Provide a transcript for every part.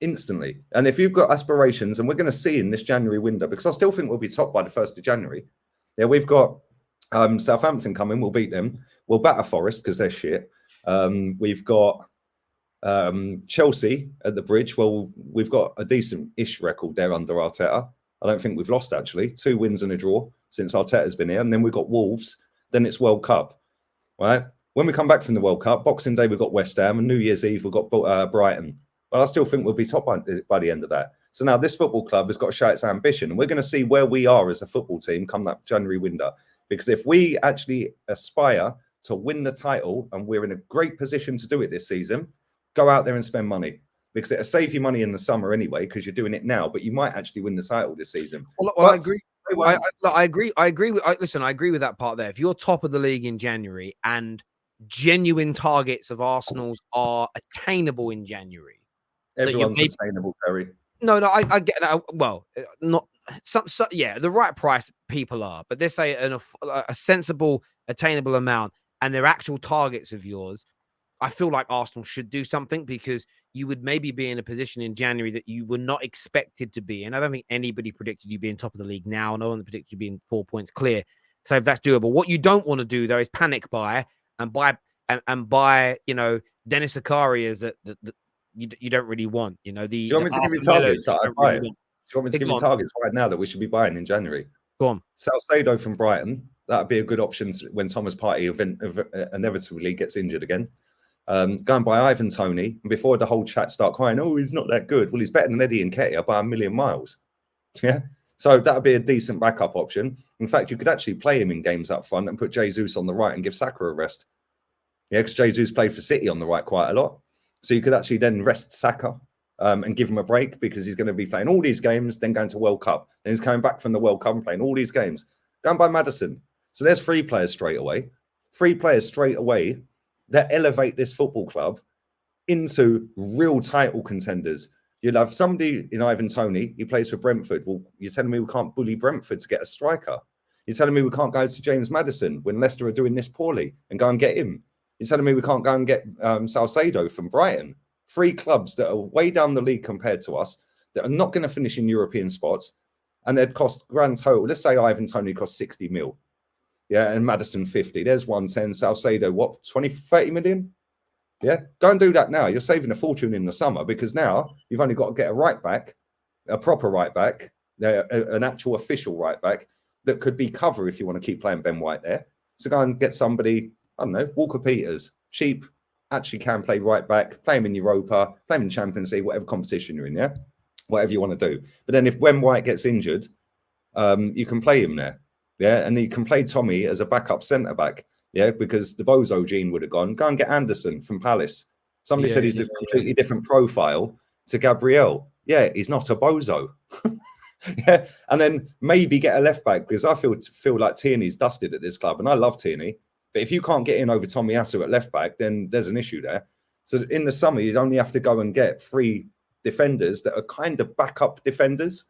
instantly. And if you've got aspirations, and we're going to see in this January window, because I still think we'll be top by the 1st of January. Yeah, we've got Southampton coming. We'll beat them. We'll batter Forest because they're shit. We've got Chelsea at the Bridge. Well, we've got a decent-ish record there under Arteta. I don't think we've lost, actually. 2 wins and a draw since Arteta's been here. And then we've got Wolves. Then it's World Cup, right? When we come back from the World Cup, Boxing Day, we've got West Ham, and New Year's Eve, we've got Brighton. But I still think we'll be top by the end of that. So now this football club has got to show its ambition. And we're going to see where we are as a football team come that January window. Because if we actually aspire to win the title, and we're in a great position to do it this season, go out there and spend money. Because it'll save you money in the summer anyway, because you're doing it now. But you might actually win the title this season. Well, I agree. I agree. I agree with that part there. If you're top of the league in January and genuine targets of Arsenal's are attainable in January, everyone's attainable, Terry. No, I get that. Well, not yeah, the right price people are, but they say a sensible, attainable amount, and they're actual targets of yours. I feel like Arsenal should do something, because you would maybe be in a position in January that you were not expected to be in. I don't think anybody predicted you being top of the league now. No one predicted you being 4 points clear. So if that's doable. What you don't want to do, though, is panic buy and buy, Dennis Akari is that you don't really want. Do you want me to give you targets that I buy? Do you want me to give you targets right now that we should be buying in January? Go on. Salcedo from Brighton. That'd be a good option when Thomas Partey inevitably gets injured again. Go and buy Ivan Toney. And before the whole chat start crying, oh, he's not that good. Well, he's better than Eddie Nketiah by a million miles. Yeah. So that would be a decent backup option. In fact, you could actually play him in games up front and put Jesus on the right and give Saka a rest. Yeah, because Jesus played for City on the right quite a lot. So you could actually then rest Saka and give him a break, because he's going to be playing all these games, then going to World Cup. Then he's coming back from the World Cup and playing all these games. Go and buy Maddison. So there's 3 players straight away. 3 players straight away that elevate this football club into real title contenders. You'll have somebody in Ivan Toney, he plays for Brentford. Well, you're telling me we can't bully Brentford to get a striker? You're telling me we can't go to James Maddison when Leicester are doing this poorly and go and get him? You're telling me we can't go and get Salcedo from Brighton? 3 clubs that are way down the league compared to us, that are not going to finish in European spots, and they'd cost grand total. Let's say Ivan Toney costs 60 mil. Yeah, and Maddison 50. There's 110. Salcedo, what, 20, 30 million? Yeah, go and do that now. You're saving a fortune in the summer, because now you've only got to get a right back, a proper right back, an actual official right back that could be cover if you want to keep playing Ben White there. So go and get somebody, I don't know, Walker Peters, cheap, actually can play right back, play him in Europa, play him in Champions League, whatever competition you're in, yeah? Whatever you want to do. But then if Ben White gets injured, you can play him there. Yeah, and you can play Tommy as a backup centre back. Yeah, because the Bozo gene would have gone. Go and get Anderson from Palace. Somebody said he's a completely different profile to Gabriel. Yeah, he's not a Bozo. Yeah, and then maybe get a left back, because I feel like Tierney's dusted at this club, and I love Tierney. But if you can't get in over Tommy Asu at left back, then there's an issue there. So in the summer, you'd only have to go and get 3 defenders that are kind of backup defenders.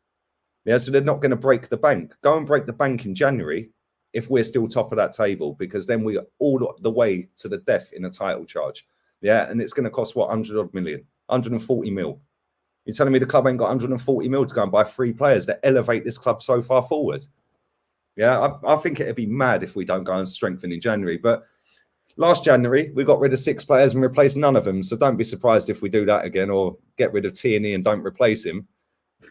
Yeah, so they're not going to break the bank. Go and break the bank in January if we're still top of that table, because then we are all the way to the death in a title charge. Yeah, and it's going to cost, what, 100 million, 140 mil. You're telling me the club ain't got 140 mil to go and buy 3 players that elevate this club so far forward? Yeah, I think it'd be mad if we don't go and strengthen in January. But last January, we got rid of 6 players and replaced none of them. So don't be surprised if we do that again, or get rid of Tierney and don't replace him,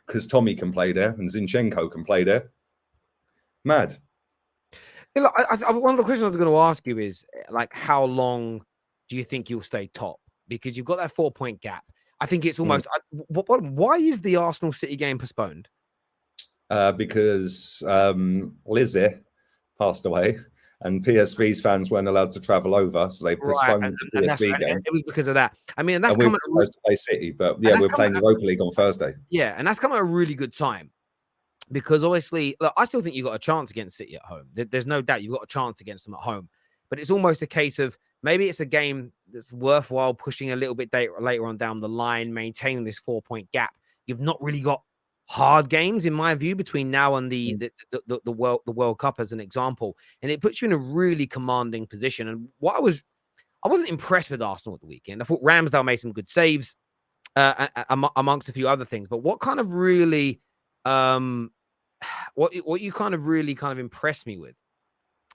because Tommy can play there and Zinchenko can play there. Mad. Yeah, look, one of the questions I was going to ask you is, like, how long do you think you'll stay top? Because you've got that 4-point gap. I think it's almost... Why is the Arsenal City game postponed? Because Lizzie passed away, and PSV's fans weren't allowed to travel over, so they postponed the PSV game. It was because of that. I mean, and that's coming supposed to play City, but yeah, we're playing Europa League on Thursday. Yeah, and that's coming at a really good time, because obviously, look, I still think you've got a chance against City at home. There's no doubt you've got a chance against them at home, but it's almost a case of maybe it's a game that's worthwhile pushing a little bit later on down the line, maintaining this 4-point gap. You've not really got hard games, in my view, between now and the World Cup, as an example, and it puts you in a really commanding position. And what I wasn't impressed with Arsenal at the weekend. I thought Ramsdale made some good saves. amongst a few other things. But what kind of really, what you kind of really kind of impressed me with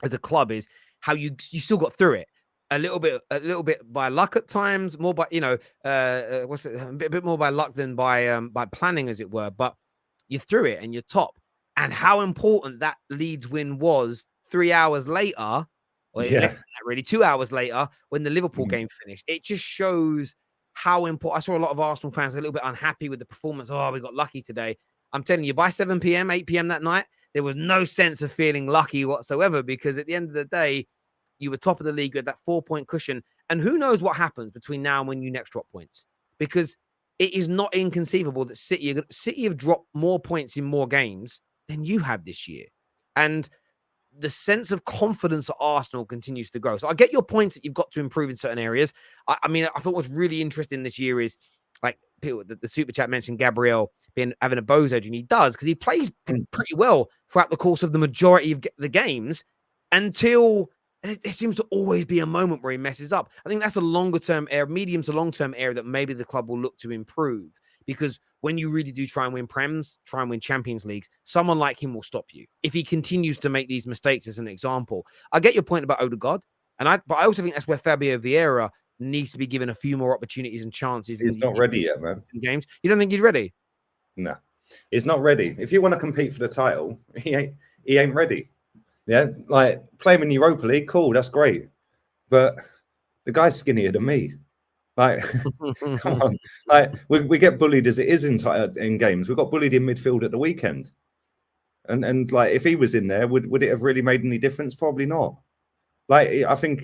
as a club is how you still got through it a little bit by luck at times, more by what's it, a bit more by luck than by planning, as it were. But you're through it and you're top. And how important that Leeds win was 3 hours later, or less than that, really, 2 hours later, when the Liverpool game finished. It just shows how important. I saw a lot of Arsenal fans a little bit unhappy with the performance. Oh, we got lucky today. I'm telling you, by 7 p.m., 8 p.m. that night, there was no sense of feeling lucky whatsoever, because at the end of the day, you were top of the league with that 4-point cushion. And who knows what happens between now and when you next drop points, because it is not inconceivable that City have dropped more points in more games than you have this year. And the sense of confidence at Arsenal continues to grow. So I get your point that you've got to improve in certain areas. I mean, I thought what's really interesting this year is, like, the super chat mentioned Gabriel having a bozo, and he does, because he plays pretty well throughout the course of the majority of the games, until there seems to always be a moment where he messes up. I think that's a longer term area, medium to long term area, that maybe the club will look to improve, because when you really do try and win Prems, try and win Champions Leagues, someone like him will stop you if he continues to make these mistakes, as an example. I get your point about Odegaard, but I also think that's where Fabio Vieira needs to be given a few more opportunities and chances. He's not ready yet, man. In games, you don't think he's ready? No, he's not ready. If you want to compete for the title, he ain't ready. Yeah, like, play him in Europa League, cool, that's great. But the guy's skinnier than me. Like, come on. Like, we get bullied as it is in games. We got bullied in midfield at the weekend. And like, if he was in there, would it have really made any difference? Probably not. Like, I think,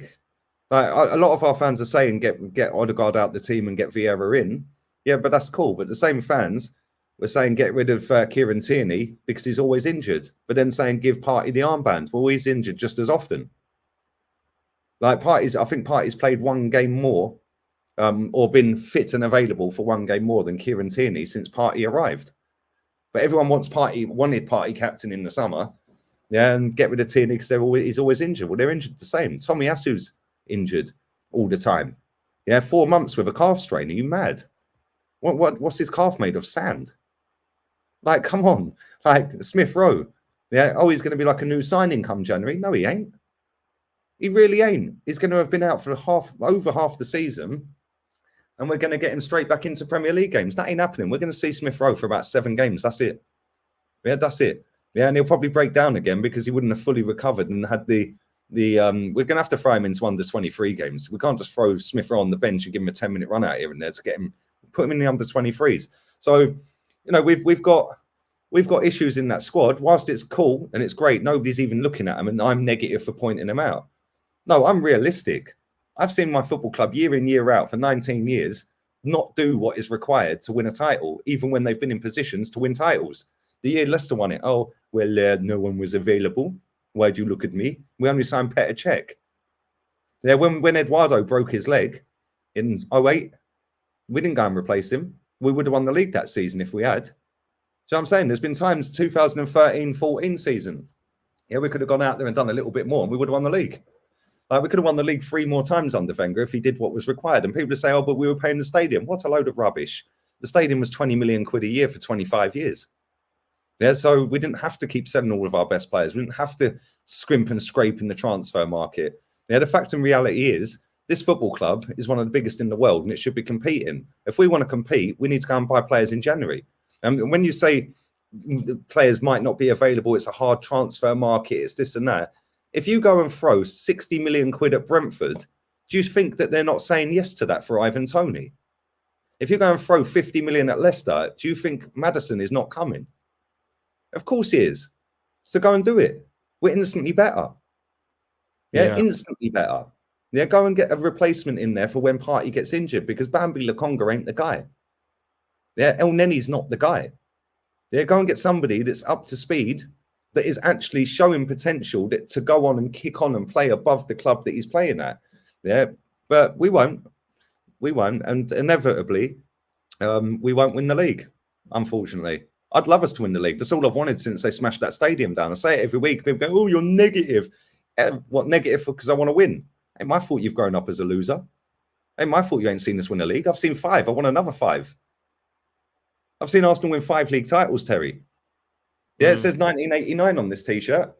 like, a lot of our fans are saying get Odegaard out the team and get Vieira in. Yeah, but that's cool. But the same fans were saying get rid of Kieran Tierney because he's always injured, but then saying give Partey the armband. Well, he's injured just as often. Like, I think Partey's played one game more, or been fit and available for one game more than Kieran Tierney since Partey arrived. But everyone wanted Partey captain in the summer, yeah, and get rid of Tierney because he's always injured. Well, they're injured the same. Tomiyasu's injured all the time. Yeah, 4 months with a calf strain. Are you mad? What's his calf made of? Sand? Like, come on. Like, Smith Rowe. Yeah. Oh, he's going to be like a new signing come January. No, he ain't. He really ain't. He's going to have been out for over half the season, and we're going to get him straight back into Premier League games. That ain't happening. We're going to see Smith Rowe for about 7 games. That's it. Yeah, that's it. Yeah, and he'll probably break down again because he wouldn't have fully recovered and had the we're going to have to throw him into under 23 games. We can't just throw Smith Rowe on the bench and give him a 10-minute run out here and there to put him in the under 23s. So, you know, we've got issues in that squad. Whilst it's cool and it's great, nobody's even looking at them, and I'm negative for pointing them out. No, I'm realistic. I've seen my football club year in, year out for 19 years not do what is required to win a title, even when they've been in positions to win titles. The year Leicester won it, oh, well, no one was available. Why'd you look at me? We only signed Petr Cech. Yeah, when Eduardo broke his leg in 2008, we didn't go and replace him. We would have won the league that season if we had. So I'm saying there's been times 2013-14 season. Yeah, we could have gone out there and done a little bit more and we would have won the league. Like, we could have won the league 3 more times under Wenger if he did what was required. And people say, oh, but we were paying the stadium. What a load of rubbish. The stadium was 20 million quid a year for 25 years. Yeah, so we didn't have to keep selling all of our best players. We didn't have to scrimp and scrape in the transfer market. Yeah, the fact and reality is this football club is one of the biggest in the world and it should be competing. If we want to compete, we need to go and buy players in January. And when you say the players might not be available, it's a hard transfer market, it's this and that. If you go and throw 60 million quid at Brentford, do you think that they're not saying yes to that for Ivan Toney? If you go and throw 50 million at Leicester, do you think Maddison is not coming? Of course he is. So go and do it. We're instantly better. Yeah, instantly better. Yeah, go and get a replacement in there for when Partey gets injured, because Bambi Lokonga ain't the guy. Yeah, El Neni's not the guy. Yeah, go and get somebody that's up to speed, that is actually showing potential to go on and kick on and play above the club that he's playing at. Yeah, but we won't. We won't. And inevitably, we won't win the league, unfortunately. I'd love us to win the league. That's all I've wanted since they smashed that stadium down. I say it every week. People go, oh, you're negative. What, negative? Because I want to win. Ain't my fault you've grown up as a loser. Ain't my fault you ain't seen us win a league. I've seen 5. I won another 5. I've seen Arsenal win 5 league titles, Terry. Yeah, it says 1989 on this T-shirt.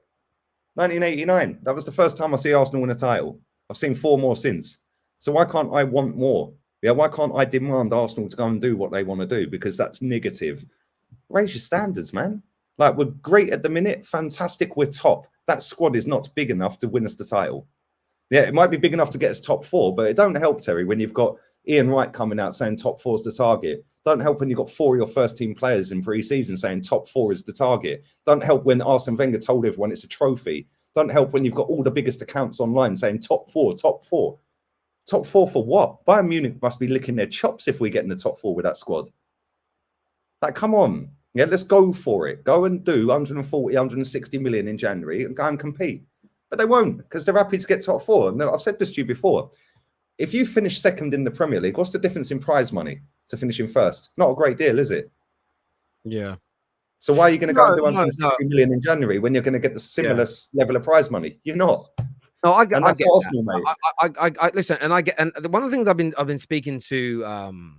1989. That was the first time I see Arsenal win a title. I've seen 4 more since. So why can't I want more? Yeah, why can't I demand Arsenal to go and do what they want to do? Because that's negative. Raise your standards, man. Like, we're great at the minute. Fantastic. We're top. That squad is not big enough to win us the title. Yeah, it might be big enough to get us top 4, but it don't help, Terry, when you've got Ian Wright coming out saying top 4 is the target. Don't help when you've got 4 of your first team players in pre-season saying top 4 is the target. Don't help when Arsene Wenger told everyone it's a trophy. Don't help when you've got all the biggest accounts online saying top 4, top 4. Top 4 for what? Bayern Munich must be licking their chops if we get in the top 4 with that squad. Like, come on. Yeah, let's go for it. Go and do 140, 160 million in January and go and compete. But they won't, because they're happy to get top 4. No, I've said this to you before. If you finish second in the Premier League, what's the difference in prize money to finishing first? Not a great deal, is it? Yeah. So why are you going to go and do 160 million in January when you're going to get the similar level of prize money? You're not. No, I get Arsenal, mate. I listen, and I get, and one of the things I've been speaking to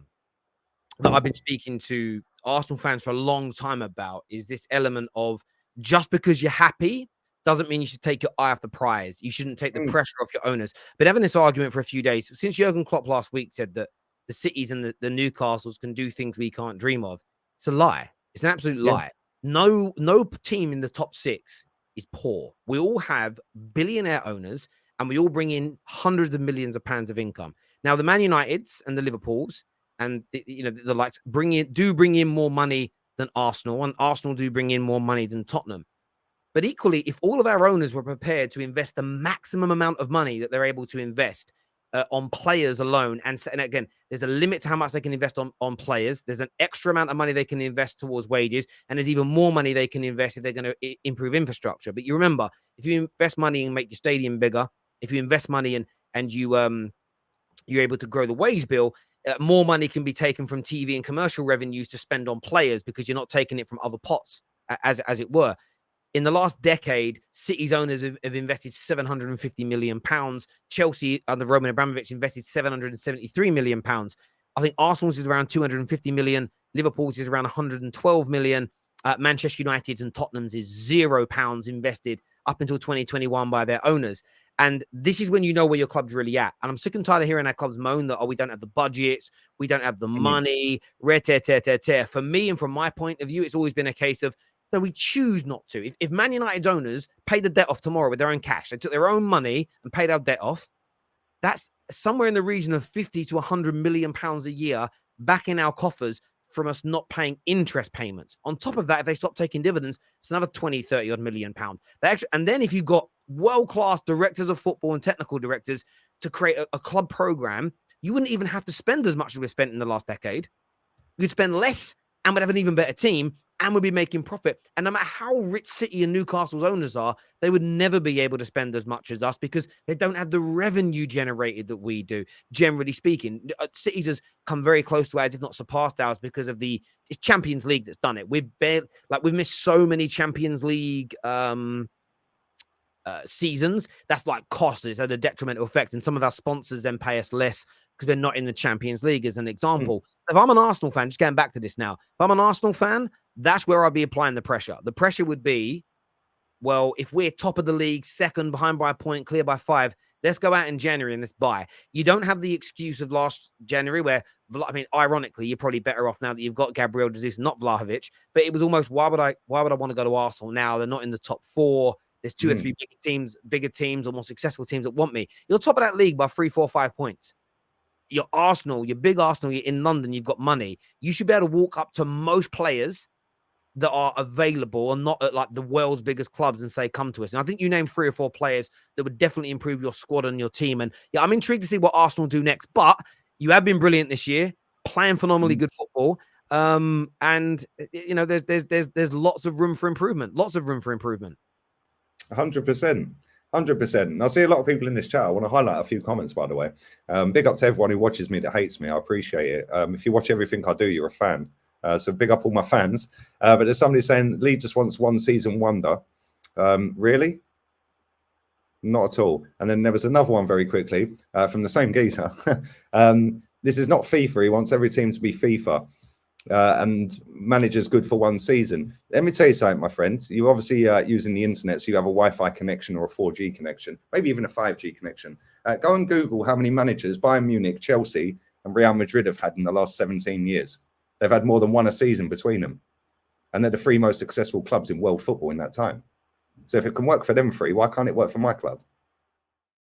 Arsenal fans for a long time about is this element of just because you're happy doesn't mean you should take your eye off the prize. You shouldn't take the pressure off your owners. Been having this argument for a few days since Jurgen Klopp last week said that the Cities and the Newcastles can do things we can't dream of. It's a lie. It's an absolute lie. No team in the top 6 is poor. We all have billionaire owners and we all bring in hundreds of millions of pounds of income. Now, the Man Uniteds and the Liverpools and the likes bring in more money than Arsenal, and Arsenal do bring in more money than Tottenham. But equally, if all of our owners were prepared to invest the maximum amount of money that they're able to invest on players alone, and again, there's a limit to how much they can invest on players. There's an extra amount of money they can invest towards wages, and there's even more money they can invest if they're going to improve infrastructure. But you remember, if you invest money and make your stadium bigger, if you invest money and you're able to grow the wage bill, more money can be taken from TV and commercial revenues to spend on players because you're not taking it from other pots, as it were. In the last decade, City's owners have invested £750 million. Chelsea, under Roman Abramovich, invested £773 million. I think Arsenal's is around 250 million. Liverpool's is around 112 million. Manchester United's and Tottenham's is £0 invested up until 2021 by their owners. And this is when you know where your club's really at. And I'm sick and tired of hearing our clubs moan that, we don't have the budgets, we don't have the money, For me and from my point of view, it's always been a case of, no, we choose not to. If Man United's owners paid the debt off tomorrow with their own cash, they took their own money and paid our debt off, that's somewhere in the region of 50 to 100 million pounds a year back in our coffers from us not paying interest payments. On top of that, if they stop taking dividends, it's another 20, 30 odd million pounds. And then if you've got world-class directors of football and technical directors to create a club program, you wouldn't even have to spend as much as we've spent in the last decade. You'd spend less and would have an even better team and would be making profit. And no matter how rich City and Newcastle's owners are, they would never be able to spend as much as us because they don't have the revenue generated that we do, generally speaking. City's has come very close to ours, if not surpassed ours, because of it's Champions League that's done it. We've missed so many Champions League seasons. That's like cost. It's had a detrimental effect. And some of our sponsors then pay us less because they're not in the Champions League, as an example. If I'm an Arsenal fan, just getting back to this now, if I'm an Arsenal fan, that's where I'll be applying the pressure. The pressure would be, well, if we're top of the league, second, behind by a point, clear by 5, let's go out in January and let's buy. You don't have the excuse of last January where, ironically, you're probably better off now that you've got Gabriel Jesus, not Vlahovic. But it was almost, why would I want to go to Arsenal now? They're not in the top 4. There's 2 or 3 bigger teams or more successful teams that want me. You're top of that league by 3, 4, 5 points. You're Arsenal, you're big Arsenal, you're in London, you've got money. You should be able to walk up to most players that are available and not at like the world's biggest clubs and say, come to us. And I think you named 3 or 4 players that would definitely improve your squad and your team. And yeah, I'm intrigued to see what Arsenal do next. But you have been brilliant this year, playing phenomenally good football. And there's lots of room for improvement. 100%. 100%. And I see a lot of people in this chat. I want to highlight a few comments, by the way. Big up to everyone who watches me that hates me. I appreciate it. If you watch everything I do, you're a fan. So big up all my fans. But there's somebody saying Lee just wants one season wonder. Really? Not at all. And then there was another one very quickly from the same geezer. This is not FIFA. He wants every team to be FIFA. And managers good for one season. Let me tell you something, my friend. You're obviously using the internet, so you have a Wi-Fi connection or a 4G connection, maybe even a 5G connection. Go and Google how many managers Bayern Munich, Chelsea, and Real Madrid have had in the last 17 years. They've had more than one a season between them. And they're the 3 most successful clubs in world football in that time. So if it can work for them 3, why can't it work for my club?